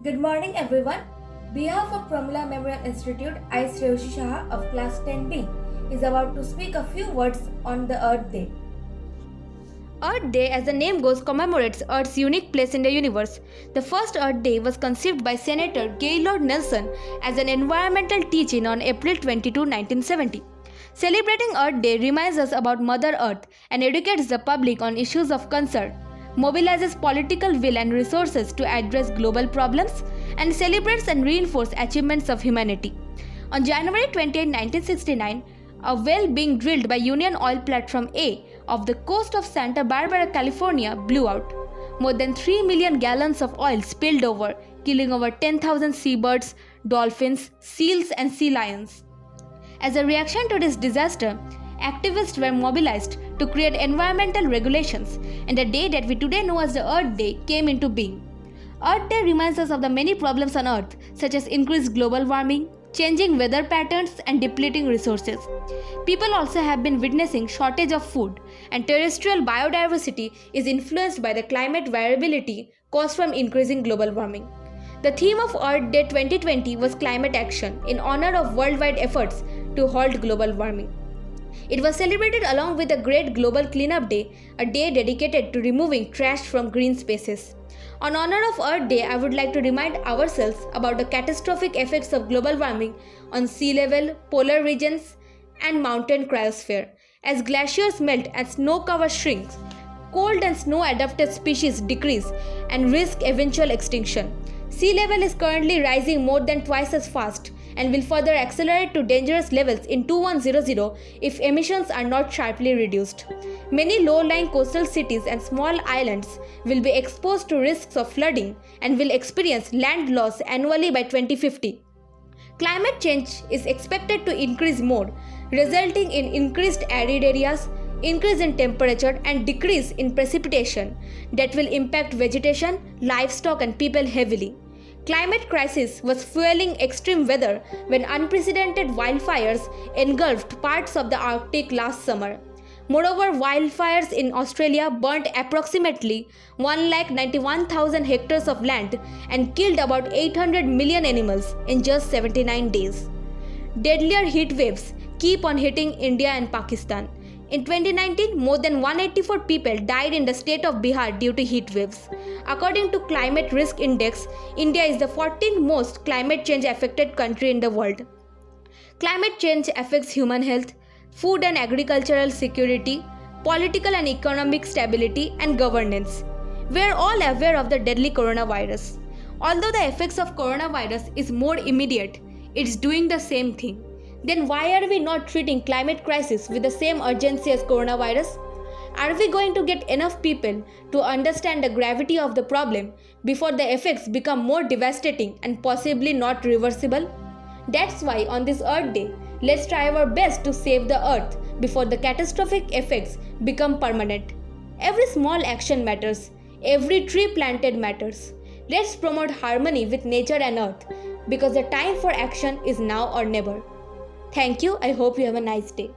Good morning, everyone. Behalf of Pramila Memorial Institute, I, Sreyoshi Shah of Class 10B, is about to speak a few words on the Earth Day. Earth Day, as the name goes, commemorates Earth's unique place in the universe. The first Earth Day was conceived by Senator Gaylord Nelson as an environmental teach-in on April 22, 1970. Celebrating Earth Day reminds us about Mother Earth and educates the public on issues of concern, mobilizes political will and resources to address global problems, and celebrates and reinforces achievements of humanity. On January 28, 1969, a well being drilled by Union Oil Platform A of the coast of Santa Barbara, California, blew out. More than 3 million gallons of oil spilled over, killing over 10,000 seabirds, dolphins, seals, and sea lions. As a reaction to this disaster, activists were mobilized to create environmental regulations, and the day that we today know as the Earth Day came into being. Earth Day reminds us of the many problems on Earth, such as increased global warming, changing weather patterns, and depleting resources. People also have been witnessing shortage of food, and terrestrial biodiversity is influenced by the climate variability caused from increasing global warming. The theme of Earth Day 2020 was climate action in honor of worldwide efforts to halt global warming. It was celebrated along with the Great Global Cleanup Day, a day dedicated to removing trash from green spaces. On honor of Earth Day, I would like to remind ourselves about the catastrophic effects of global warming on sea level, polar regions, and mountain cryosphere. As glaciers melt and snow cover shrinks, cold and snow adapted species decrease and risk eventual extinction. Sea level is currently rising more than twice as fast and will further accelerate to dangerous levels in 2100 if emissions are not sharply reduced. Many low-lying coastal cities and small islands will be exposed to risks of flooding and will experience land loss annually by 2050. Climate change is expected to increase more, resulting in increased arid areas, increase in temperature, and decrease in precipitation that will impact vegetation, livestock, and people heavily. Climate crisis was fueling extreme weather when unprecedented wildfires engulfed parts of the Arctic last summer. Moreover, wildfires in Australia burnt approximately 191,000 hectares of land and killed about 800 million animals in just 79 days. Deadlier heat waves keep on hitting India and Pakistan. In 2019, more than 184 people died in the state of Bihar due to heat waves. According to Climate Risk Index, India is the 14th most climate change affected country in the world. Climate change affects human health, food and agricultural security, political and economic stability, and governance. We are all aware of the deadly coronavirus. Although the effects of coronavirus is more immediate, it's doing the same thing. Then why are we not treating climate crisis with the same urgency as coronavirus? Are we going to get enough people to understand the gravity of the problem before the effects become more devastating and possibly not reversible? That's why on this Earth Day, let's try our best to save the Earth before the catastrophic effects become permanent. Every small action matters. Every tree planted matters. Let's promote harmony with nature and Earth because the time for action is now or never. Thank you. I hope you have a nice day.